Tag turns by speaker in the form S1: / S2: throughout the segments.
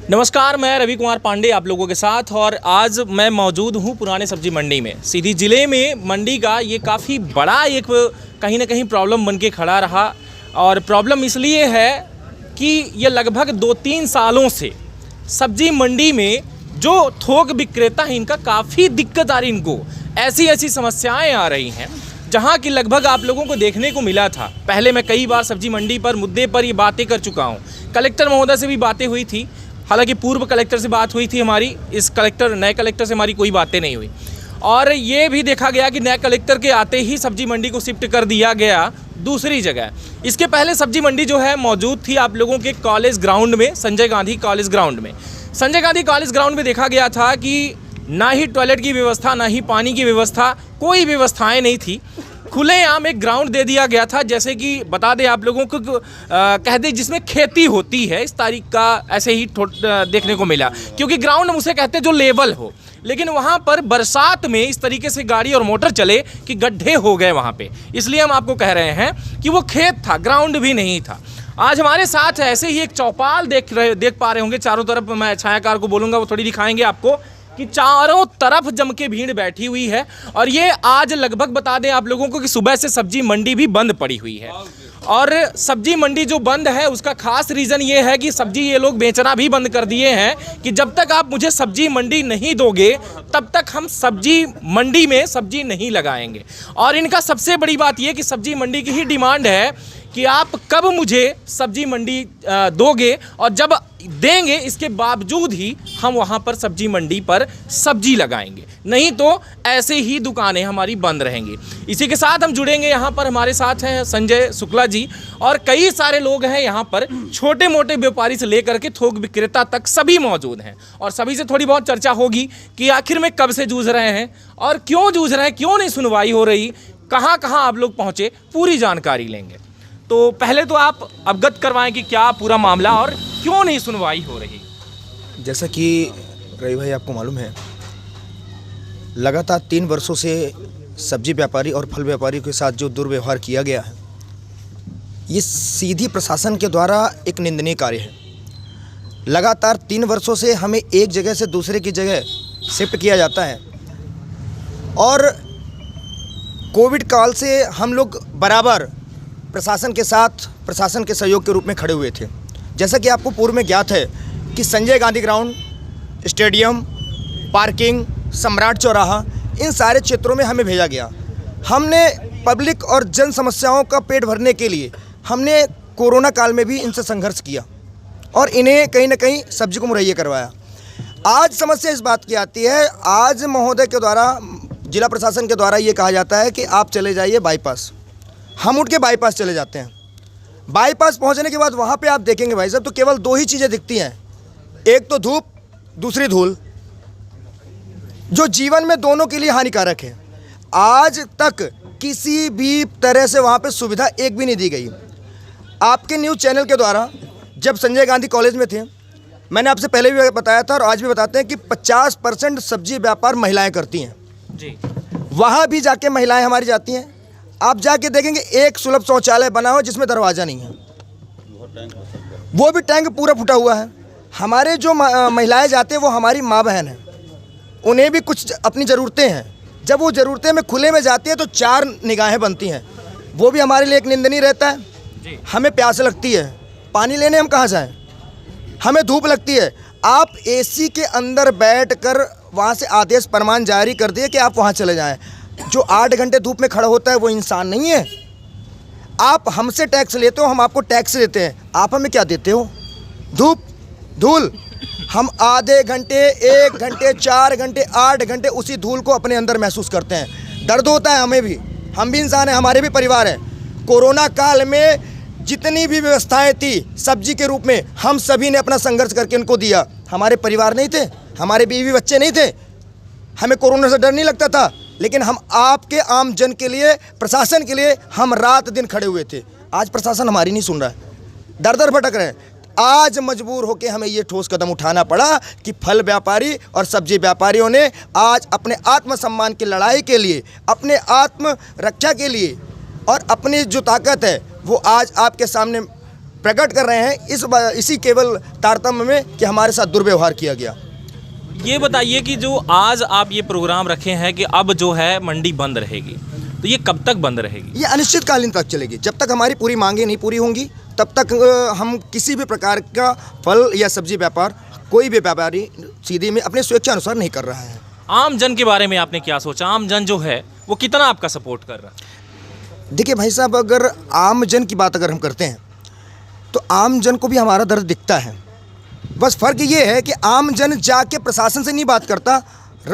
S1: नमस्कार, मैं रवि कुमार पांडे आप लोगों के साथ। और आज मैं मौजूद हूँ पुराने सब्जी मंडी में। सीधी ज़िले में मंडी का ये काफ़ी बड़ा एक कहीं ना कहीं प्रॉब्लम बन के खड़ा रहा। और प्रॉब्लम इसलिए है कि ये लगभग 2-3 सालों से सब्जी मंडी में जो थोक विक्रेता हैं इनका काफ़ी दिक्कत आ रही, इनको ऐसी समस्याएं आ रही हैं जहां कि लगभग आप लोगों को देखने को मिला था। पहले मैं कई बार सब्जी मंडी पर मुद्दे पर ये बातें कर चुका हूं। कलेक्टर महोदय से भी बातें हुई थी, हालांकि पूर्व कलेक्टर से बात हुई थी हमारी, इस नए कलेक्टर से हमारी कोई बातें नहीं हुई। और ये भी देखा गया कि नए कलेक्टर के आते ही सब्जी मंडी को शिफ्ट कर दिया गया दूसरी जगह। इसके पहले सब्जी मंडी जो है मौजूद थी आप लोगों के कॉलेज ग्राउंड में, संजय गांधी कॉलेज ग्राउंड में। संजय गांधी कॉलेज ग्राउंड में देखा गया था कि ना ही टॉयलेट की व्यवस्था, ना ही पानी की व्यवस्था, कोई व्यवस्थाएं नहीं थी। खुलेआम एक ग्राउंड दे दिया गया था, जैसे कि बता दें आप लोगों को, कह दें जिसमें खेती होती है, इस तारीख का ऐसे ही देखने को मिला। क्योंकि ग्राउंड हम उसे कहते हैं जो लेवल हो, लेकिन वहाँ पर बरसात में इस तरीके से गाड़ी और मोटर चले कि गड्ढे हो गए वहाँ पे। इसलिए हम आपको कह रहे हैं कि वो खेत था, ग्राउंड भी नहीं था। आज हमारे साथ ऐसे ही एक चौपाल देख पा रहे होंगे चारों तरफ। मैं छायाकार को बोलूँगा वो थोड़ी दिखाएंगे आपको कि चारों तरफ जम के भीड़ बैठी हुई है। और ये आज लगभग बता दें आप लोगों को कि सुबह से सब्जी मंडी भी बंद पड़ी हुई है। और सब्जी मंडी जो बंद है उसका खास रीज़न ये है कि सब्जी ये लोग बेचना भी बंद कर दिए हैं कि जब तक आप मुझे सब्जी मंडी नहीं दोगे तब तक हम सब्जी मंडी में सब्जी नहीं लगाएंगे। और इनका सबसे बड़ी बात ये कि सब्जी मंडी की ही डिमांड है कि आप कब मुझे सब्जी मंडी दोगे, और जब देंगे इसके बावजूद ही हम वहाँ पर सब्जी मंडी पर सब्जी लगाएंगे, नहीं तो ऐसे ही दुकानें हमारी बंद रहेंगी। इसी के साथ हम जुड़ेंगे। यहाँ पर हमारे साथ हैं संजय शुक्ला जी और कई सारे लोग हैं यहाँ पर, छोटे मोटे व्यापारी से लेकर के थोक विक्रेता तक सभी मौजूद हैं। और सभी से थोड़ी बहुत चर्चा होगी कि आखिर में कब से जूझ रहे हैं और क्यों जूझ रहे हैं, क्यों नहीं सुनवाई हो रही, कहाँ कहाँ आप लोग पहुँचे, पूरी जानकारी लेंगे। तो पहले तो आप अवगत करवाएं कि क्या पूरा मामला और क्यों नहीं सुनवाई हो रही।
S2: जैसा कि रवि भाई आपको मालूम है, लगातार 3 वर्षों से सब्जी व्यापारी और फल व्यापारी के साथ जो दुर्व्यवहार किया गया है, ये सीधी प्रशासन के द्वारा एक निंदनीय कार्य है। लगातार 3 वर्षों से हमें एक जगह से दूसरे की जगह शिफ्ट किया जाता है। और कोविड काल से हम लोग बराबर प्रशासन के साथ, प्रशासन के सहयोग के रूप में खड़े हुए थे। जैसा कि आपको पूर्व में ज्ञात है कि Sanjay Gandhi ground, stadium, parking, सम्राट चौराहा, इन सारे क्षेत्रों में हमें भेजा गया। हमने पब्लिक और जन समस्याओं का पेट भरने के लिए हमने कोरोना काल में भी इनसे संघर्ष किया और इन्हें कहीं ना कहीं सब्जी को मुहैया करवाया। आज समस्या इस बात की आती है, आज महोदय के द्वारा, जिला प्रशासन के द्वारा ये कहा जाता है कि आप चले जाइए बाईपास। हम उठ के बाईपास चले जाते हैं। बाईपास पहुंचने के बाद वहाँ पे आप देखेंगे भाई साहब, तो केवल 2 ही चीज़ें दिखती हैं, एक तो धूप, दूसरी धूल, जो जीवन में दोनों के लिए हानिकारक है। आज तक किसी भी तरह से वहाँ पे सुविधा एक भी नहीं दी गई। आपके न्यूज़ चैनल के द्वारा जब संजय गांधी कॉलेज में थे, मैंने आपसे पहले भी बताया था और आज भी बताते हैं कि 50% सब्जी व्यापार महिलाएँ करती हैं जी। वहाँ भी जाके महिलाएँ हमारी जाती हैं। आप जाके देखेंगे एक सुलभ शौचालय बना हुआ जिसमें दरवाज़ा नहीं है, वो भी टैंक पूरा फूटा हुआ है। हमारे जो महिलाएं जाते हैं वो हमारी माँ बहन हैं, उन्हें भी कुछ अपनी ज़रूरतें हैं। जब वो ज़रूरतें में खुले में जाती हैं तो 4 निगाहें बनती हैं, वो भी हमारे लिए एक निंदनीय रहता है। हमें प्यास लगती है, पानी लेने हम कहाँ जाएँ, हमें धूप लगती है। आप एसी के अंदर बैठकर वहाँ से आदेश फरमान जारी कर दिए कि आप वहाँ चले जाएँ। जो 8 घंटे धूप में खड़ा होता है वो इंसान नहीं है। आप हमसे टैक्स लेते हो, हम आपको टैक्स देते हैं, आप हमें क्या देते हो? धूप, धूल। हम आधे घंटे, 1 घंटे, 4 घंटे, 8 घंटे उसी धूल को अपने अंदर महसूस करते हैं। दर्द होता है हमें भी, हम भी इंसान हैं, हमारे भी परिवार हैं। कोरोना काल में जितनी भी व्यवस्थाएं थी सब्जी के रूप में, हम सभी ने अपना संघर्ष करके इनको दिया। हमारे परिवार नहीं थे, हमारे बीवी बच्चे नहीं थे, हमें कोरोना से डर नहीं लगता था, लेकिन हम आपके आम जन के लिए, प्रशासन के लिए हम रात दिन खड़े हुए थे। आज प्रशासन हमारी नहीं सुन रहा है, दर दर भटक रहे हैं। आज मजबूर होकर हमें ये ठोस कदम उठाना पड़ा कि फल व्यापारी और सब्जी व्यापारियों ने आज अपने आत्मसम्मान की लड़ाई के लिए, अपने आत्म रक्षा के लिए और अपनी जो ताकत है वो आज आपके सामने प्रकट कर रहे हैं इसी केवल तारतम्य में कि हमारे साथ दुर्व्यवहार किया गया।
S1: ये बताइए कि जो आज आप ये प्रोग्राम रखे हैं कि अब जो है मंडी बंद रहेगी, तो ये कब तक बंद रहेगी?
S2: ये अनिश्चितकालीन तक चलेगी। जब तक हमारी पूरी मांगें नहीं पूरी होंगी तब तक हम किसी भी प्रकार का फल या सब्जी व्यापार कोई भी व्यापारी सीधी में अपने स्वेच्छा अनुसार नहीं कर रहा है।
S1: आम जन के बारे में आपने क्या सोचा? आम जन जो है वो कितना आपका सपोर्ट कर रहा है?
S2: देखिए भाई साहब, अगर आम जन की बात अगर हम करते हैं तो आम जन को भी हमारा दर्द दिखता है। बस फ़र्क ये है कि आम जन जाके प्रशासन से नहीं बात करता,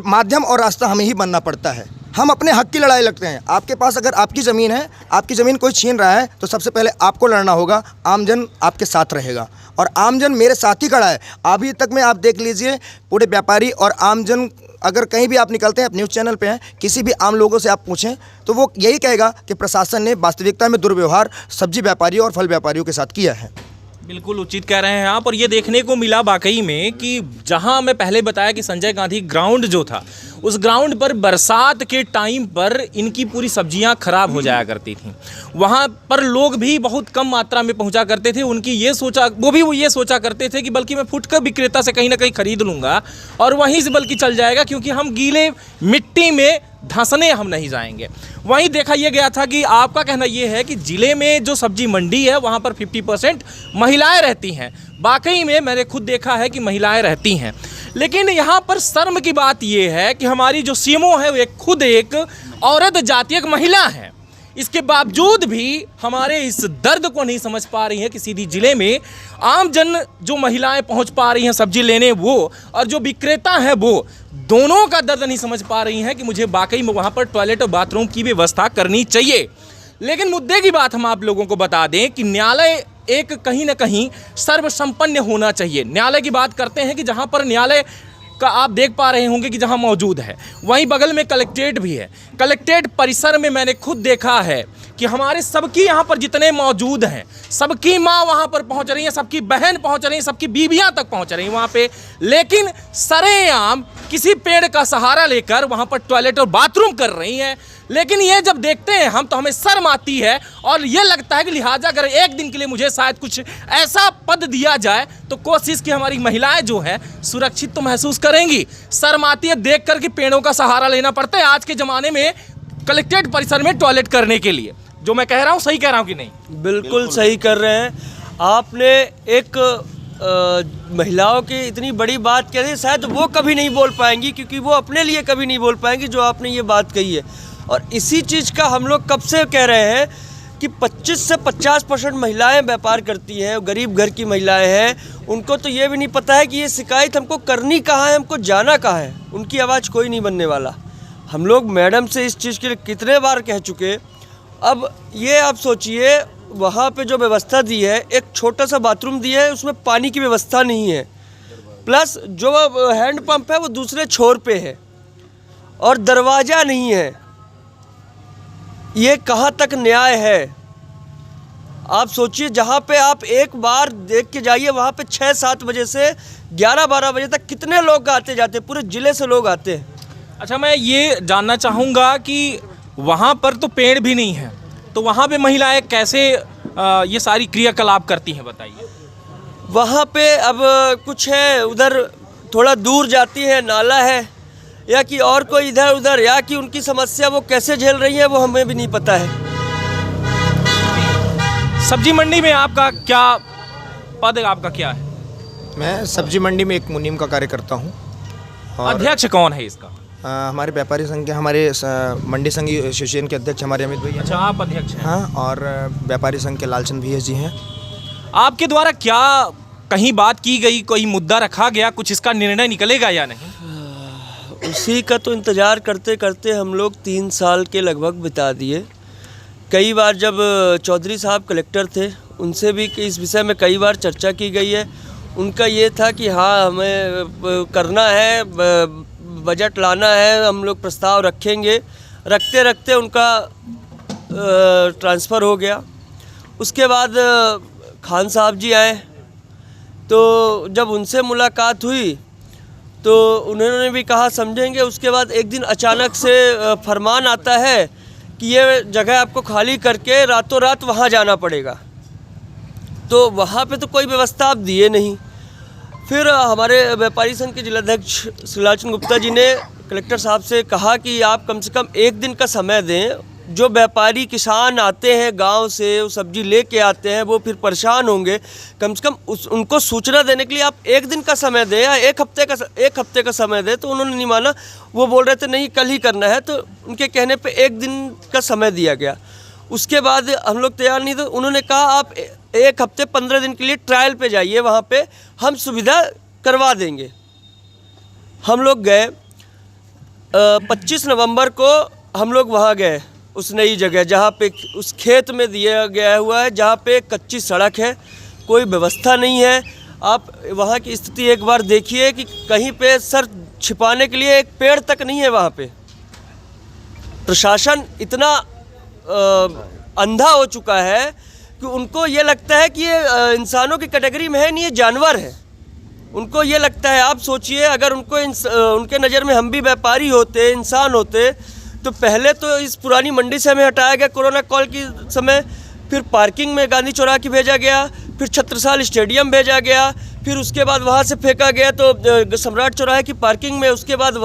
S2: माध्यम और रास्ता हमें ही बनना पड़ता है। हम अपने हक की लड़ाई लड़ते हैं। आपके पास अगर आपकी ज़मीन है, आपकी ज़मीन कोई छीन रहा है तो सबसे पहले आपको लड़ना होगा। आमजन आपके साथ रहेगा और आमजन मेरे साथ ही खड़ा है। अभी तक में आप देख लीजिए, पूरे व्यापारी और आमजन अगर कहीं भी आप निकलते हैं, आप न्यूज़ चैनल पे हैं, किसी भी आम लोगों से आप पूछें तो वो यही कहेगा कि प्रशासन ने वास्तविकता में दुर्व्यवहार सब्जी व्यापारियों और फल व्यापारियों के साथ किया है।
S1: बिल्कुल उचित कह रहे हैं आप। और ये देखने को मिला वाकई में कि जहां मैं पहले बताया कि संजय गांधी ग्राउंड जो था, उस ग्राउंड पर बरसात के टाइम पर इनकी पूरी सब्जियां खराब हो जाया करती थीं। वहां पर लोग भी बहुत कम मात्रा में पहुंचा करते थे। उनकी ये सोचा करते थे कि बल्कि मैं फुटकर विक्रेता से कहीं ना कहीं खरीद लूँगा और वहीं से बल्कि चल जाएगा, क्योंकि हम गीले मिट्टी में धंसने हम नहीं जाएंगे। वहीं देखा यह गया था कि आपका कहना यह है कि ज़िले में जो सब्जी मंडी है वहाँ पर 50% महिलाएं रहती हैं। वाकई में मैंने खुद देखा है कि महिलाएं रहती हैं, लेकिन यहाँ पर शर्म की बात यह है कि हमारी जो सीएमओ है वो खुद एक औरत जातीय एक महिला है। इसके बावजूद भी हमारे इस दर्द को नहीं समझ पा रही है कि सीधी ज़िले में आम जन जो महिलाएं पहुंच पा रही हैं सब्जी लेने, वो और जो विक्रेता हैं वो दोनों का दर्द नहीं समझ पा रही हैं कि मुझे वाकई में वहाँ पर टॉयलेट और बाथरूम की व्यवस्था करनी चाहिए। लेकिन मुद्दे की बात हम आप लोगों को बता दें कि न्यायालय एक कहीं ना कहीं सर्वसंपन्न होना चाहिए। न्यायालय की बात करते हैं कि जहाँ पर न्यायालय का आप देख पा रहे होंगे कि जहां मौजूद है, वहीं बगल में कलेक्ट्रेट भी है। कलेक्ट्रेट परिसर में मैंने खुद देखा है कि हमारे सबकी यहाँ पर जितने मौजूद हैं, सबकी माँ वहाँ पर पहुँच रही हैं, सबकी बहन पहुँच रही हैं, सबकी बीवियाँ तक पहुँच रही हैं वहाँ पे, लेकिन सरेआम किसी पेड़ का सहारा लेकर वहाँ पर टॉयलेट और बाथरूम कर रही हैं। लेकिन ये जब देखते हैं हम तो हमें शर्म आती है और ये लगता है कि लिहाजा अगर एक दिन के लिए मुझे शायद कुछ ऐसा पद दिया जाए तो कोशिश की हमारी महिलाएं जो है सुरक्षित तो महसूस करेंगी। शर्म आती है देख कर कि पेड़ों का सहारा लेना पड़ता है आज के ज़माने में कलेक्ट्रेट परिसर में टॉयलेट करने के लिए। जो मैं कह रहा हूँ सही कह रहा हूँ कि नहीं?
S3: बिल्कुल सही कर रहे हैं। आपने एक महिलाओं की इतनी बड़ी बात कह दी, शायद वो कभी नहीं बोल पाएंगी, क्योंकि वो अपने लिए कभी नहीं बोल पाएंगी जो आपने ये बात कही है। और इसी चीज़ का हम लोग कब से कह रहे हैं कि 25 से 50% महिलाएं व्यापार करती हैं, गरीब घर की महिलाएं हैं। उनको तो ये भी नहीं पता है कि ये शिकायत हमको करनी कहाँ है, हमको जाना कहाँ है। उनकी आवाज़ कोई नहीं बनने वाला। हम लोग मैडम से इस चीज़ के लिए कितने बार कह चुके। अब ये आप सोचिए, वहाँ पे जो व्यवस्था दी है, एक छोटा सा बाथरूम दिया है, उसमें पानी की व्यवस्था नहीं है, प्लस जो हैंड पंप है वो दूसरे छोर पे है और दरवाज़ा नहीं है। ये कहाँ तक न्याय है? आप सोचिए, जहाँ पे आप एक बार देख के जाइए, वहाँ पे 6-7 बजे से 11-12 बजे तक कितने लोग आते जाते, पूरे ज़िले से लोग आते हैं।
S1: अच्छा, मैं ये जानना चाहूँगा कि वहाँ पर तो पेड़ भी नहीं है, तो वहाँ पे महिलाएं कैसे ये सारी क्रियाकलाप करती हैं बताइए?
S3: वहाँ पे अब कुछ है, उधर थोड़ा दूर जाती है, नाला है, या कि और कोई इधर उधर, या कि उनकी समस्या वो कैसे झेल रही है वो हमें भी नहीं पता है।
S1: सब्जी मंडी में आपका क्या पद, आपका क्या है?
S2: मैं सब्जी मंडी में एक मुनीम का कार्य करता हूँ।
S1: अध्यक्ष कौन है इसका?
S2: हमारे व्यापारी संघ के, हमारे मंडी संघ एसोसिएशन के अध्यक्ष हमारे अमित भैया।
S1: अच्छा, आप अध्यक्ष हैं?
S2: हाँ, और व्यापारी संघ के लालचंद भैया जी हैं।
S1: आपके द्वारा क्या कहीं बात की गई, कोई मुद्दा रखा गया, कुछ इसका निर्णय निकलेगा या नहीं?
S3: उसी का तो इंतज़ार करते करते हम लोग 3 साल के लगभग बिता दिए। कई बार जब चौधरी साहब कलेक्टर थे, उनसे भी इस विषय में कई बार चर्चा की गई है। उनका ये था कि हाँ, हमें करना है, बजट लाना है, हम लोग प्रस्ताव रखेंगे। रखते रखते उनका ट्रांसफ़र हो गया। उसके बाद खान साहब जी आए, तो जब उनसे मुलाकात हुई तो उन्होंने भी कहा समझेंगे। उसके बाद एक दिन अचानक से फरमान आता है कि ये जगह आपको खाली करके रातों रात वहाँ जाना पड़ेगा। तो वहाँ पे तो कोई व्यवस्था आप दिए नहीं। फिर हमारे व्यापारी संघ के जिलाध्यक्ष श्रीलालचंद गुप्ता जी ने कलेक्टर साहब से कहा कि आप कम से कम एक दिन का समय दें। जो व्यापारी किसान आते हैं गांव से, वो सब्जी लेके आते हैं, वो फिर परेशान होंगे। कम से कम उनको सूचना देने के लिए आप एक दिन का समय दें या एक हफ्ते का समय दें। तो उन्होंने नहीं माना, वो बोल रहे थे नहीं कल ही करना है। तो उनके कहने पे एक दिन का समय दिया गया। उसके बाद हम लोग तैयार नहीं थे। उन्होंने कहा आप एक हफ्ते 15 दिन के लिए ट्रायल पे जाइए, वहाँ पे हम सुविधा करवा देंगे। हम लोग गए 25 नवंबर को हम लोग वहाँ गए उस नई जगह जहाँ पे उस खेत में दिया गया हुआ है, जहाँ पे कच्ची सड़क है, कोई व्यवस्था नहीं है। आप वहाँ की स्थिति एक बार देखिए कि कहीं पे सर छिपाने के लिए एक पेड़ तक नहीं है वहाँ पे। प्रशासन इतना अंधा हो चुका है कि उनको ये लगता है कि ये इंसानों की कैटेगरी में है नहीं, ये जानवर है। उनको ये लगता है, आप सोचिए अगर उनके नज़र में हम भी व्यापारी होते, इंसान होते, तो पहले तो इस पुरानी मंडी से हमें हटाया गया कोरोना कॉल के समय, फिर पार्किंग में गांधी चौराहे भेजा गया, फिर छत्रसाल स्टेडियम भेजा गया, फिर उसके बाद वहाँ से फेंका गया तो सम्राट चौराहे की पार्किंग में, उसके बाद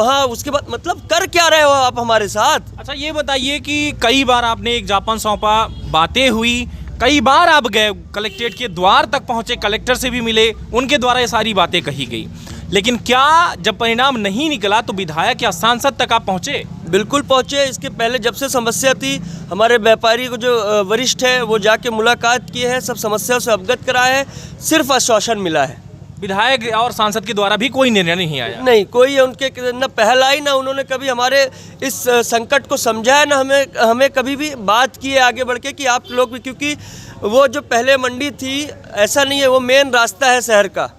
S3: मतलब कर क्या रहे हो आप हमारे साथ।
S1: अच्छा ये बताइए कि कई बार आपने एक ज्ञापन सौंपा, बातें हुई, कई बार आप गए कलेक्ट्रेट के द्वार तक पहुंचे, कलेक्टर से भी मिले, उनके द्वारा ये सारी बातें कही गई, लेकिन क्या जब परिणाम नहीं निकला तो विधायक या सांसद तक आप पहुंचे?
S3: बिल्कुल पहुंचे। इसके पहले जब से समस्या थी, हमारे व्यापारी को जो वरिष्ठ है वो जाके मुलाकात किए हैं, सब समस्या से अवगत कराया है, सिर्फ आश्वासन मिला है।
S1: विधायक और सांसद के द्वारा भी कोई निर्णय नहीं आया?
S3: नहीं, कोई उनके न पहल आई, ना उन्होंने कभी हमारे इस संकट को समझा है, ना हमें कभी भी बात की है आगे बढ़ के कि आप लोग भी, क्योंकि वो जो पहले मंडी थी ऐसा नहीं है, वो मेन रास्ता है शहर का,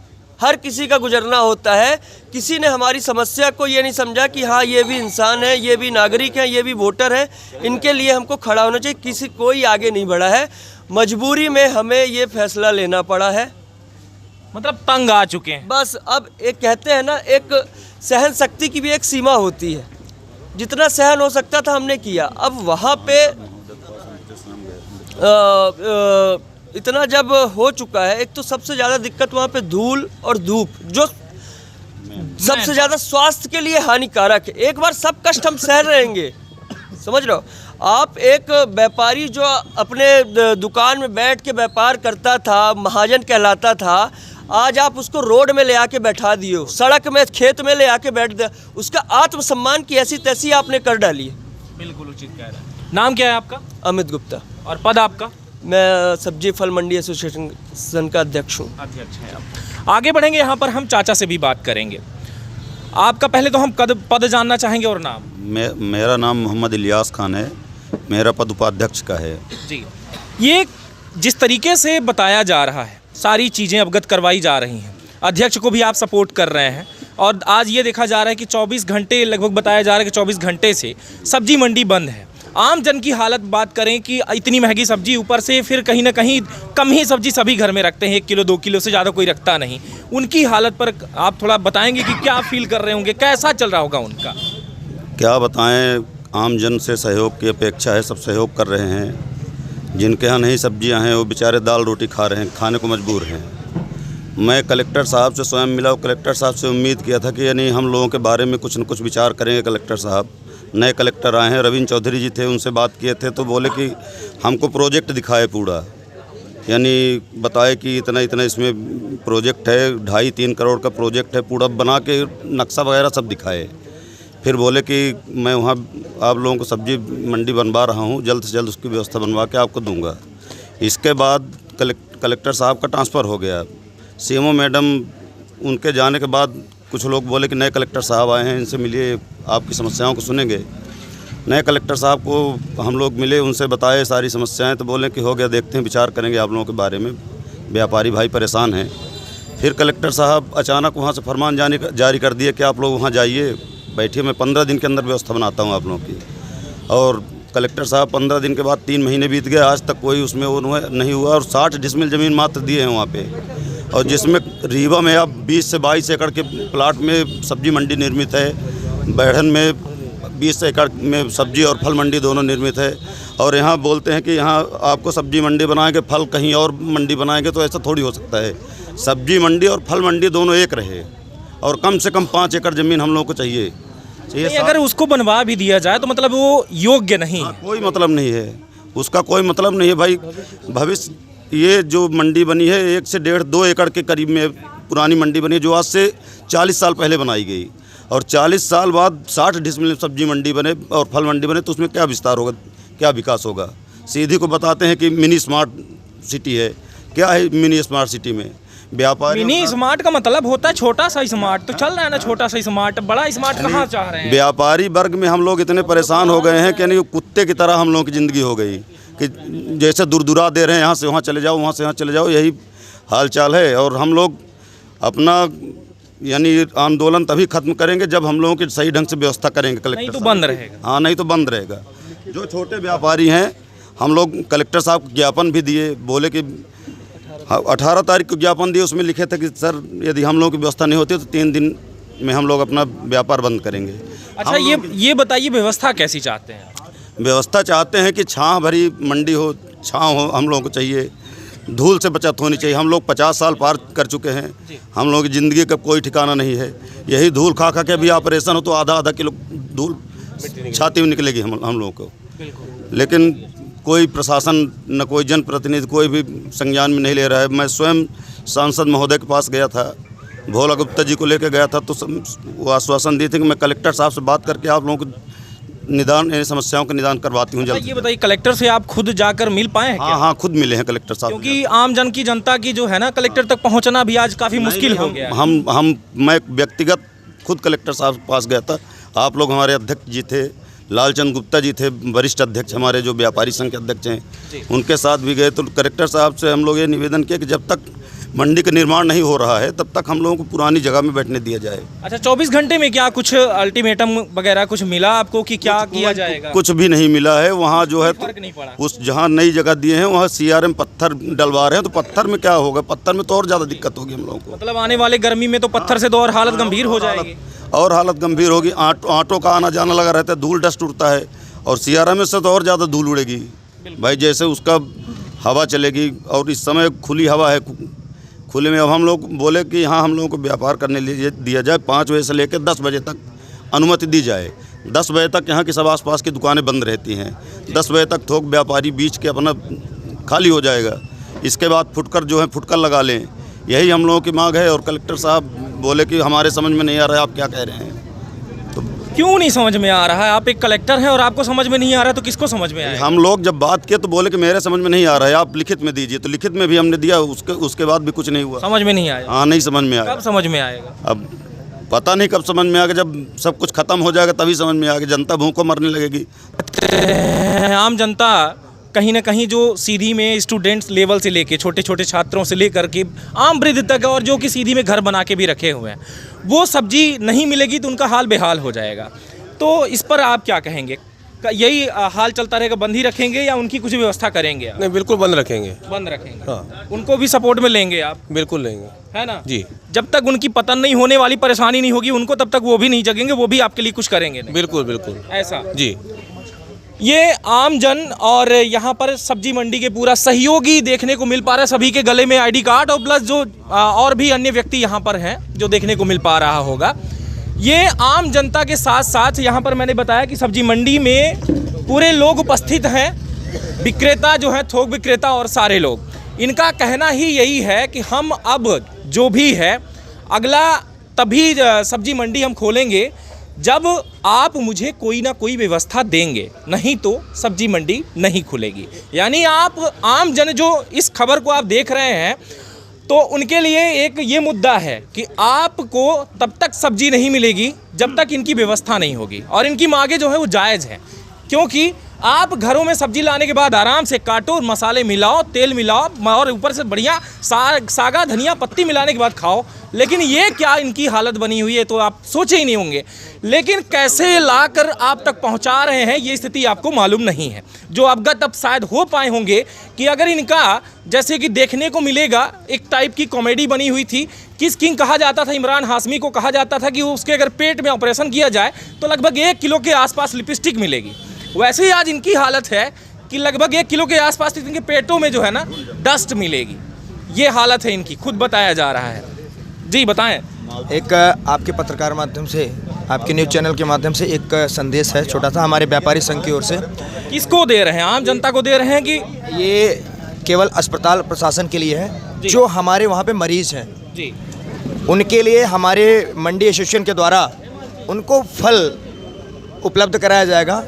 S3: हर किसी का गुजरना होता है। किसी ने हमारी समस्या को ये नहीं समझा कि हाँ ये भी इंसान है, ये भी नागरिक है, ये भी वोटर है, इनके लिए हमको खड़ा होना चाहिए। कोई आगे नहीं बढ़ा है। मजबूरी में हमें ये फैसला लेना पड़ा है।
S1: मतलब तंग आ चुके हैं
S3: बस। अब एक कहते हैं ना, एक सहन शक्ति की भी एक सीमा होती है, जितना सहन हो सकता था हमने किया। अब वहाँ पे इतना जब हो चुका है, एक तो सबसे ज़्यादा दिक्कत वहाँ पे धूल और धूप, जो सबसे ज़्यादा स्वास्थ्य के लिए हानिकारक है। एक बार सब कष्ट हम सह रहेंगे, समझ रहे हो आप। एक व्यापारी जो अपने दुकान में बैठ के व्यापार करता था, महाजन कहलाता था, आज आप उसको रोड में ले आके बैठा दिए, सड़क में, खेत में ले आके बैठ दिया, उसका आत्मसम्मान की ऐसी तैसी आपने कर डाली है।
S1: बिल्कुल उचित कह रहे हैं। नाम क्या है आपका?
S3: अमित गुप्ता।
S1: और पद आपका?
S3: मैं सब्जी फल मंडी एसोसिएशन का अध्यक्ष हूँ।
S1: अध्यक्ष हैं आप। आगे बढ़ेंगे, यहाँ पर हम चाचा से भी बात करेंगे। आपका पहले तो हम पद जानना चाहेंगे और नाम।
S4: मेरा नाम मोहम्मद इलियास खान है, मेरा पद उपाध्यक्ष का है
S1: जी। ये जिस तरीके से बताया जा रहा है, सारी चीज़ें अवगत करवाई जा रही हैं, अध्यक्ष को भी आप सपोर्ट कर रहे हैं, और आज ये देखा जा रहा है कि 24 घंटे लगभग बताया जा रहा है कि 24 घंटे से सब्जी मंडी बंद है। आम जन की हालत बात करें कि इतनी महंगी सब्जी, ऊपर से फिर कहीं ना कहीं कम ही सब्जी सभी घर में रखते हैं, 1 किलो 2 किलो से ज़्यादा कोई रखता नहीं। उनकी हालत पर आप थोड़ा बताएंगे कि क्या फील कर रहे होंगे, कैसा चल रहा होगा उनका?
S4: क्या बताएं, आम जन से सहयोग की अपेक्षा है, सब सहयोग कर रहे हैं। जिनके यहाँ नहीं सब्जियां हैं वो बेचारे दाल रोटी खा रहे हैं, खाने को मजबूर हैं। मैं कलेक्टर साहब से स्वयं मिला और कलेक्टर साहब से उम्मीद किया था कि यानी हम लोगों के बारे में कुछ न कुछ विचार करेंगे कलेक्टर साहब। नए कलेक्टर आए हैं, रविंद्र चौधरी जी थे, उनसे बात किए थे तो बोले कि हमको प्रोजेक्ट दिखाए पूरा, यानी बताए कि इतना इतना इसमें प्रोजेक्ट है, 2.5-3 करोड़ का प्रोजेक्ट है, पूरा बना के नक्शा वगैरह सब दिखाए। फिर बोले कि मैं वहाँ आप लोगों को सब्जी मंडी बनवा रहा हूँ, जल्द से जल्द उसकी व्यवस्था बनवा के आपको दूंगा। इसके बाद कलेक्टर साहब का ट्रांसफ़र हो गया। सीएमओ मैडम उनके जाने के बाद कुछ लोग बोले कि नए कलेक्टर साहब आए हैं, इनसे मिलिए, आपकी समस्याओं को सुनेंगे। नए कलेक्टर साहब को हम लोग मिले, उनसे बताए सारी समस्याएं, तो बोले कि हो गया, देखते हैं, विचार करेंगे आप लोगों के बारे में, व्यापारी भाई परेशान हैं। फिर कलेक्टर साहब अचानक वहाँ से फरमान जारी कर दिए कि आप लोग वहाँ जाइए, बैठिए, मैं 15 दिन के अंदर व्यवस्था बनाता हूँ आप लोगों की। और कलेक्टर साहब 15 दिन के बाद 3 महीने बीत गए, आज तक कोई उसमें वो नहीं हुआ। और 60 डिसमिल ज़मीन मात्र दिए हैं वहाँ पे, और जिसमें रीवा में अब 20 से 22 एकड़ के प्लाट में सब्जी मंडी निर्मित है, बैढ़न में 20 एकड़ में सब्जी और फल मंडी दोनों निर्मित है, और यहाँ बोलते हैं कि यहाँ आपको सब्जी मंडी बनाएंगे, फल कहीं और मंडी बनाएंगे, तो ऐसा थोड़ी हो सकता है। सब्जी मंडी और फल मंडी दोनों एक रहे, और कम से कम 5 एकड़ ज़मीन हम लोगों को चाहिए।
S1: नहीं, अगर उसको बनवा भी दिया जाए तो मतलब वो योग्य नहीं है।
S4: कोई मतलब नहीं है, उसका कोई मतलब नहीं है भाई। भविष्य ये जो मंडी बनी है 1 से 1.5-2 एकड़ के करीब में पुरानी मंडी बनी है, जो आज से 40 साल पहले बनाई गई, और 40 साल बाद 60 डिसमिल सब्जी मंडी बने और फल मंडी बने, तो उसमें क्या विस्तार होगा, क्या विकास होगा? सीधी को बताते हैं कि मिनी स्मार्ट सिटी है। क्या है मिनी स्मार्ट सिटी में? व्यापारी
S1: मिनी स्मार्ट का मतलब होता है छोटा सा स्मार्ट, तो चल रहा है ना छोटा सा स्मार्ट, बड़ा स्मार्ट कहाँ चाह रहे हैं?
S4: व्यापारी वर्ग में हम लोग इतने परेशान हो गए हैं कि यानी कुत्ते की तरह हम लोगों की ज़िंदगी हो गई, कि जैसे दुरदुरा दे रहे हैं, यहाँ से वहाँ चले जाओ, वहाँ से यहाँ चले जाओ, यही हाल चाल है। और हम लोग अपना यानी आंदोलन तभी खत्म करेंगे जब हम लोगों की सही ढंग से व्यवस्था करेंगे कलेक्टर
S1: नहीं तो
S4: साहब।
S1: बंद रहेगा।
S4: हाँ, नहीं तो बंद रहेगा। जो छोटे व्यापारी हैं, हम लोग कलेक्टर साहब को ज्ञापन भी दिए, बोले कि 18 तारीख को ज्ञापन दिए, उसमें लिखे थे कि सर यदि हम लोगों की व्यवस्था नहीं होती तो 3 दिन में हम लोग अपना व्यापार बंद करेंगे।
S1: अच्छा, ये बताइए व्यवस्था कैसी चाहते हैं?
S4: व्यवस्था चाहते हैं कि छाँव भरी मंडी हो, छाँव हो, हम लोगों को चाहिए। धूल से बचत होनी चाहिए। हम लोग 50 साल पार कर चुके हैं, हम लोगों की ज़िंदगी का कोई ठिकाना नहीं है। यही धूल खा खा के भी ऑपरेशन हो तो आधा किलो धूल छाती में निकलेगी हम लोगों को। लेकिन कोई प्रशासन न कोई जनप्रतिनिधि कोई भी संज्ञान में नहीं ले रहा है। मैं स्वयं सांसद महोदय के पास गया था, भोला गुप्ता जी को लेकर गया था, तो वो आश्वासन दिए थे कि मैं कलेक्टर साहब से बात करके आप लोगों को निदान समस्याओं का निदान करवाती हूँ जल्द।
S1: ये बताइए, कलेक्टर से आप खुद जाकर मिल पाए हैं?
S4: हाँ, खुद मिले हैं कलेक्टर साहब।
S1: क्योंकि आम जनता की जो है ना, कलेक्टर तक पहुंचना भी आज काफ़ी मुश्किल हो गया है।
S4: मैं व्यक्तिगत खुद कलेक्टर साहब के पास गया था। आप लोग हमारे अध्यक्ष जी थे, लालचंद गुप्ता जी थे, वरिष्ठ अध्यक्ष हमारे जो व्यापारी संघ के अध्यक्ष हैं, उनके साथ भी गए। तो कलेक्टर साहब से हम लोग ये निवेदन किया कि जब तक मंडी का निर्माण नहीं हो रहा है तब तक हम लोगों को पुरानी जगह में बैठने दिया जाए।
S1: अच्छा, 24 घंटे में क्या कुछ अल्टीमेटम वगैरह कुछ मिला आपको कि क्या किया जाएगा?
S4: कुछ भी नहीं मिला है। वहाँ जो है
S1: फर्क नहीं पड़ा।
S4: उस जहाँ नई जगह दिए हैं वहाँ CRM पत्थर डलवा रहे हैं, तो पत्थर में क्या होगा? पत्थर में तो और ज़्यादा दिक्कत होगी हम लोगों को।
S1: मतलब आने वाले गर्मी में तो पत्थर से तो और हालत गंभीर हो जाएगी।
S4: और हालत गंभीर होगी। ऑटो का आना जाना लगा रहता है, धूल डस्ट उड़ता है, और CRM से तो और ज़्यादा धूल उड़ेगी भाई। जैसे उसका हवा चलेगी, और इस समय खुली हवा है, खुले में। अब हम लोग बोले कि हाँ, हम लोगों को व्यापार करने लिए दिया जाए, 5 बजे से लेकर 10 बजे तक अनुमति दी जाए। 10 बजे तक यहाँ की सब आसपास की दुकानें बंद रहती हैं। 10 बजे तक थोक व्यापारी बीच के अपना खाली हो जाएगा। इसके बाद फुटकर जो है फुटकर लगा लें, यही हम लोगों की मांग है। और कलेक्टर साहब बोले कि हमारे समझ में नहीं आ रहा है, आप क्या कह रहे हैं?
S1: क्यों नहीं समझ में आ रहा है? आप एक कलेक्टर हैं और आपको समझ में नहीं आ रहा है, तो किसको समझ में आएगा?
S4: हम लोग जब बात किए तो बोले कि मेरे समझ में नहीं आ रहा है, आप लिखित में दीजिए। तो लिखित में भी हमने दिया, उसके बाद भी कुछ नहीं हुआ।
S1: समझ में नहीं आया?
S4: हाँ, नहीं समझ में आया।
S1: कब समझ में आएगा?
S4: अब पता नहीं कब समझ में आएगा। जब सब कुछ खत्म हो जाएगा तभी समझ में आएगा। जनता भूखों मरने लगेगी।
S1: आम जनता कहीं ना कहीं जो सीधी में स्टूडेंट्स लेवल से लेके छोटे छोटे छात्रों से लेकर के आम वृद्ध तक, और जो कि सीधी में घर बना के भी रखे हुए हैं, वो सब्जी नहीं मिलेगी तो उनका हाल बेहाल हो जाएगा। तो इस पर आप क्या कहेंगे? यही हाल चलता रहेगा, बंद ही रखेंगे या उनकी कुछ व्यवस्था करेंगे आप?
S3: नहीं, बिल्कुल बंद रखेंगे।
S1: बंद रखेंगे।
S3: हाँ।
S1: उनको भी सपोर्ट में लेंगे आप?
S3: बिल्कुल लेंगे,
S1: है ना
S3: जी।
S1: जब तक उनकी पतन नहीं होने वाली, परेशानी नहीं होगी उनको, तब तक वो भी नहीं जगेंगे, वो भी आपके लिए कुछ करेंगे नहीं।
S3: बिल्कुल बिल्कुल
S1: ऐसा
S3: जी।
S1: ये आम जन और यहाँ पर सब्जी मंडी के पूरा सहयोगी देखने को मिल पा रहा है। सभी के गले में ID कार्ड, और प्लस जो और भी अन्य व्यक्ति यहाँ पर हैं जो देखने को मिल पा रहा होगा। ये आम जनता के साथ साथ यहाँ पर मैंने बताया कि सब्जी मंडी में पूरे लोग उपस्थित हैं, विक्रेता जो है, थोक विक्रेता और सारे लोग। इनका कहना ही यही है कि हम अब जो भी है अगला तभी सब्जी मंडी हम खोलेंगे जब आप मुझे कोई ना कोई व्यवस्था देंगे, नहीं तो सब्जी मंडी नहीं खुलेगी। यानी आप आम जन जो इस खबर को आप देख रहे हैं, तो उनके लिए एक ये मुद्दा है कि आपको तब तक सब्जी नहीं मिलेगी जब तक इनकी व्यवस्था नहीं होगी। और इनकी मांगे जो है वो जायज़ है, क्योंकि आप घरों में सब्जी लाने के बाद आराम से काटो, मसाले मिलाओ, तेल मिलाओ, और ऊपर से बढ़िया सागा धनिया पत्ती मिलाने के बाद खाओ। लेकिन ये क्या इनकी हालत बनी हुई है, तो आप सोचे ही नहीं होंगे। लेकिन कैसे लाकर आप तक पहुंचा रहे हैं, ये स्थिति आपको मालूम नहीं है। जो अवगत अब शायद हो पाए होंगे कि अगर इनका जैसे कि देखने को मिलेगा, एक टाइप की कॉमेडी बनी हुई थी, किस किंग कहा जाता था, इमरान हाशमी को कहा जाता था कि उसके अगर पेट में ऑपरेशन किया जाए तो लगभग 1 किलो के आसपास लिपस्टिक मिलेगी। वैसे ही आज इनकी हालत है कि लगभग 1 किलो के आसपास इनके पेटों में जो है ना डस्ट मिलेगी। ये हालत है इनकी, खुद बताया जा रहा है। जी बताएं।
S2: एक आपके पत्रकार माध्यम से, आपके न्यूज़ चैनल के माध्यम से एक संदेश है छोटा सा हमारे व्यापारी संघ की ओर से।
S1: किसको दे रहे हैं? आम जनता को दे रहे हैं कि?
S2: ये केवल अस्पताल प्रशासन के लिए है। जो हमारे वहाँ पे मरीज हैं
S1: जी,
S2: उनके लिए हमारे मंडी एसोसिएशन के द्वारा उनको फल उपलब्ध कराया जाएगा।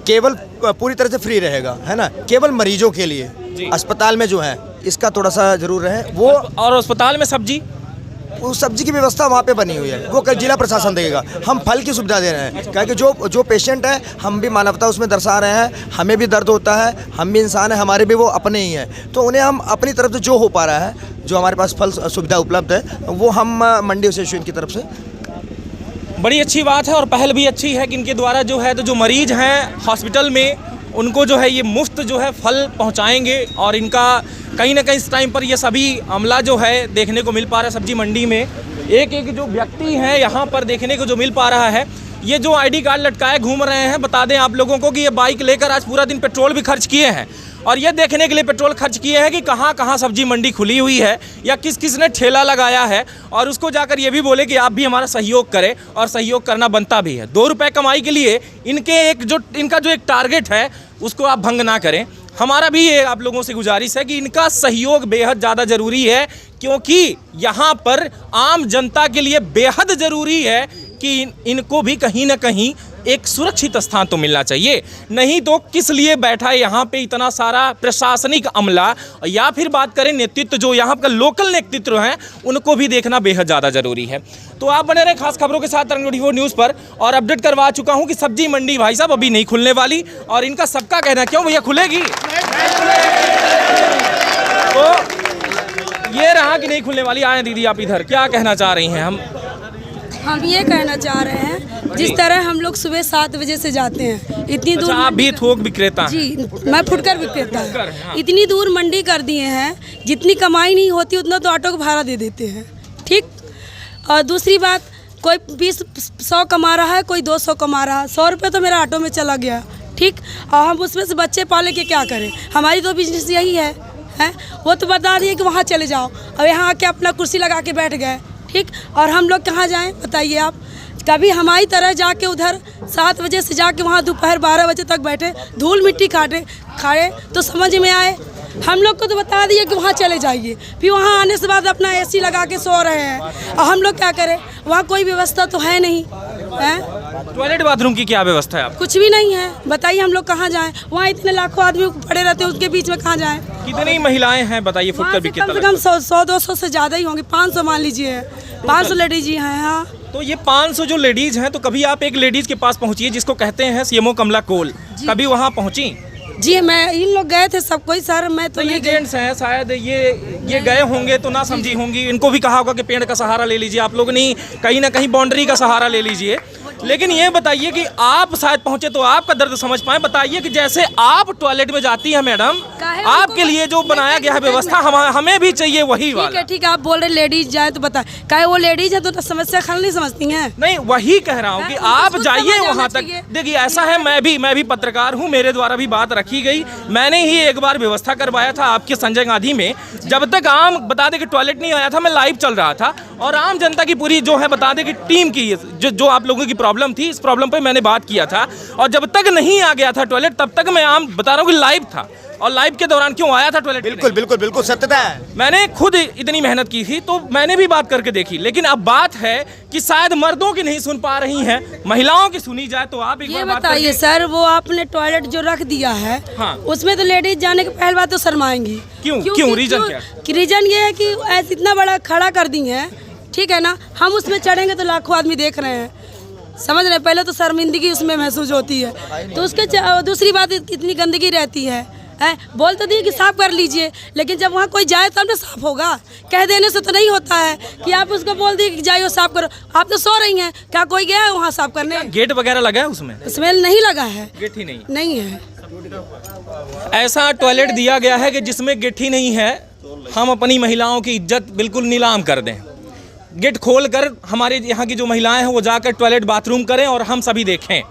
S2: केवल पूरी तरह से फ्री रहेगा, है ना, केवल मरीजों के लिए। अस्पताल में जो है इसका थोड़ा सा जरूर है वो।
S1: और अस्पताल में सब्जी,
S2: उस सब्जी की व्यवस्था वहाँ पे बनी हुई है, वो जिला प्रशासन देगा। हम फल की सुविधा दे रहे हैं, क्योंकि जो पेशेंट है, हम भी मानवता उसमें दर्शा रहे हैं। हमें भी दर्द होता है, हम भी इंसान हैं, हमारे भी वो अपने ही हैं। तो उन्हें हम अपनी तरफ से जो हो पा रहा है, जो हमारे पास फल सुविधा उपलब्ध है, वो हम मंडी एसोसिएशन की तरफ से।
S1: बड़ी अच्छी बात है और पहल भी अच्छी है कि इनके द्वारा जो है तो जो मरीज हैं हॉस्पिटल में उनको जो है ये मुफ्त जो है फल पहुंचाएंगे। और इनका कहीं ना कहीं इस टाइम पर ये सभी अमला जो है देखने को मिल पा रहा है सब्जी मंडी में। एक जो व्यक्ति हैं यहाँ पर देखने को जो मिल पा रहा है, ये जो आईडी कार्ड लटकाए घूम रहे हैं। बता दें आप लोगों को कि ये बाइक लेकर आज पूरा दिन पेट्रोल भी खर्च किए हैं और ये देखने के लिए पेट्रोल खर्च किए हैं कि कहाँ कहाँ सब्जी मंडी खुली हुई है या किस किस ने ठेला लगाया है, और उसको जाकर ये भी बोले कि आप भी हमारा सहयोग करें, और सहयोग करना बनता भी है। 2 रुपये कमाई के लिए इनका जो एक टारगेट है उसको आप भंग ना करें। हमारा भी ये आप लोगों से गुजारिश है कि इनका सहयोग बेहद ज़्यादा ज़रूरी है, क्योंकि यहाँ पर आम जनता के लिए बेहद ज़रूरी है कि इनको भी कहीं ना कहीं एक सुरक्षित स्थान तो मिलना चाहिए। नहीं तो किस लिए बैठा है यहाँ पे इतना सारा प्रशासनिक अमला, या फिर बात करें नेतृत्व, जो यहाँ का लोकल नेतृत्व हैं, उनको भी देखना बेहद ज़्यादा ज़रूरी है। तो आप बने रहें खास खबरों के साथ तरंग 24 न्यूज़ पर। और अपडेट करवा चुका हूँ कि सब्जी मंडी भाई साहब अभी नहीं खुलने वाली, और इनका सबका कहना है, क्यों भैया खुलेगी? तो ये रहा कि नहीं खुलने वाली। आए दीदी आप इधर, क्या कहना चाह रही हैं?
S5: हम ये कहना चाह रहे हैं, जिस तरह हम लोग सुबह 7 बजे से जाते हैं, इतनी दूर।
S1: आप भी थोक विक्रेता?
S5: जी, मैं फुटकर विक्रेता
S1: हाँ।
S5: हूँ। इतनी दूर मंडी कर दिए हैं, जितनी कमाई नहीं होती उतना तो ऑटो का भाड़ा दे देते हैं, ठीक। और दूसरी बात, कोई 100 कमा रहा है, कोई 200 कमा रहा है। 100 रुपये तो मेरा ऑटो में चला गया, ठीक। और हम उसमें से बच्चे पाले के क्या करें? हमारी तो बिजनेस यही है। वो तो बता दिए कि वहाँ चले जाओ, और यहाँ आके अपना कुर्सी लगा के बैठ गए, ठीक। और हम लोग कहाँ जाएं बताइए आप? कभी हमारी तरह जाके उधर 7 बजे से जाके वहाँ दोपहर 12 बजे तक बैठे, धूल मिट्टी खाए तो समझ में आए? हम लोग को तो बता दिए कि वहाँ चले जाइए, फिर वहाँ आने से बाद अपना एसी लगा के सो रहे हैं, और हम लोग क्या करें? वहाँ कोई व्यवस्था तो है नहीं, है?
S1: टॉयलेट बाथरूम की क्या व्यवस्था है?
S5: कुछ भी नहीं है। बताइए हम लोग कहाँ जाएं? वहाँ इतने लाखों आदमी पड़े रहते हैं, उसके बीच में कहाँ जाएं?
S1: कितनी महिलाएं हैं बताइए फुटकर विक्रेता?
S5: कम से कम 100-200 से ज़्यादा ही होंगे, 500 मान लीजिए, 500 लेडीज ही हैं। हाँ,
S1: तो ये 500 जो लेडीज हैं, तो कभी आप एक लेडीज के पास पहुंचिए जिसको कहते हैं सीएमओ कमला कोल, कभी वहाँ पहुंची?
S5: जी, मैं इन लोग गए थे सब कोई, सर मैं तो नहीं।
S1: जेंट्स हैं शायद, ये गए होंगे तो ना समझी होंगी। इनको भी कहा होगा कि पेड़ का सहारा ले लीजिए, आप लोग नहीं कहीं ना कहीं बाउंड्री का सहारा ले लीजिए। लेकिन ये बताइए कि आप शायद पहुंचे तो आपका दर्द समझ पाए। बताइए कि जैसे आप टॉयलेट में जाती हैं मैडम, आपके लिए जो बनाया गया है व्यवस्था हमें भी चाहिए वही वाला।
S5: ठीक है, आप बोल रहे लेडीज जाए तो बताए, क्या वो लेडीज है तो समस्या हल नहीं समझती हैं?
S1: नहीं, वही कह रहा हूँ कि आप जाइए वहाँ तक। देखिए ऐसा है, मैं भी पत्रकार हूँ, मेरे द्वारा भी बात रखी गई। मैंने ही एक बार व्यवस्था करवाया था आपके संजय गांधी में, जब तक आम बता दें कि टॉयलेट नहीं आया था, मैं लाइव चल रहा था, और आम जनता की पूरी जो है बता दें कि टीम की जो आप लोगों की प्रॉब्लम थी, इस प्रॉब्लम पे मैंने बात किया था। और जब तक नहीं आ गया था टॉयलेट, तब तक मैं आम बता रहा हूँ कि लाइव था। और लाइव के दौरान क्यों आया था टॉयलेट?
S2: बिल्कुल सत्यता है।
S1: मैंने खुद इतनी मेहनत की थी, तो मैंने भी बात करके देखी। लेकिन अब बात है कि शायद मर्दों की नहीं सुन पा रही हैं, महिलाओं की सुनी जाए तो आप एक बार
S5: बताइए सर, वो आपने टॉयलेट जो रख दिया है, हाँ, उसमें तो लेडीज जाने के पहले बात तो शर्माएंगी।
S1: क्यों? रीजन क्या?
S5: रीजन ये है कि ऐसे इतना बड़ा खड़ा कर दी है, ठीक है ना। हम उसमें चढ़ेंगे तो लाखों आदमी देख रहे हैं, समझ रहे? पहले तो शर्मिंदगी उसमें महसूस होती है, तो उसके दूसरी बात इतनी गंदगी रहती है। बोल तो दिए कि साफ कर लीजिए, लेकिन जब वहाँ कोई जाए तब ना साफ होगा। कह देने से तो नहीं होता है कि आप उसको बोल दिए कि जाइए साफ करो। आप तो सो रही हैं, क्या कोई गया है वहाँ साफ करने?
S1: गेट वगैरह लगा है उसमें?
S5: स्मेल नहीं लगा है,
S1: गेट ही
S5: नहीं है।
S1: ऐसा टॉयलेट दिया गया है कि जिसमें गेट ही नहीं है। हम अपनी महिलाओं की इज्जत बिल्कुल नीलाम कर दें। गेट खोल कर हमारे यहाँ की जो महिलाएं हैं वो जाकर टॉयलेट बाथरूम करें और हम सभी देखें।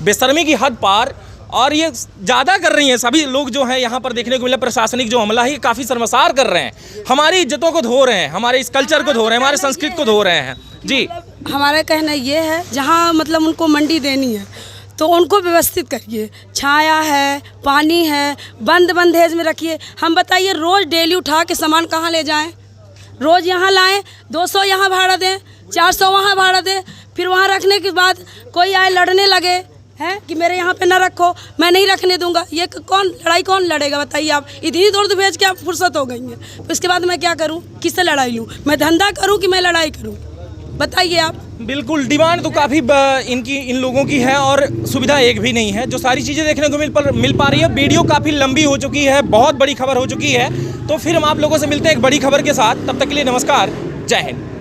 S1: बेशर्मी की हद पार और ये ज़्यादा कर रही हैं। सभी लोग जो हैं यहाँ पर देखने को मिला, प्रशासनिक जो अमला है ये काफ़ी शर्मसार कर रहे हैं, हमारी इज्जतों को धो रहे हैं, हमारे इस कल्चर को धो रहे हैं, हमारे संस्कृति को धो रहे हैं। जी,
S5: हमारा कहना ये है, जहाँ मतलब उनको मंडी देनी है तो उनको व्यवस्थित करिए, छाया है, पानी है, बंद बंदेज में रखिए। हम बताइए, रोज़ डेली उठा के सामान कहाँ ले जाएं? रोज़ यहाँ लाएं, 200 यहाँ भाड़ा दें, 400 वहाँ भाड़ा दें, फिर वहाँ रखने के बाद कोई आए लड़ने लगे हैं कि मेरे यहाँ पे ना रखो, मैं नहीं रखने दूंगा। ये कौन लड़ेगा बताइए आप? इतनी दूर भेज के आप फुर्सत हो गई हैं, तो इसके बाद मैं क्या करूँ? किससे लड़ाई लूँ? मैं धंधा करूँ कि मैं लड़ाई करूँ? बताइए आप।
S1: बिल्कुल, डिमांड तो काफ़ी इन लोगों की है और सुविधा एक भी नहीं है। जो सारी चीज़ें देखने को मिल पा रही है। वीडियो काफ़ी लंबी हो चुकी है, बहुत बड़ी खबर हो चुकी है, तो फिर हम आप लोगों से मिलते हैं एक बड़ी खबर के साथ। तब तक के लिए नमस्कार, जय हिंद।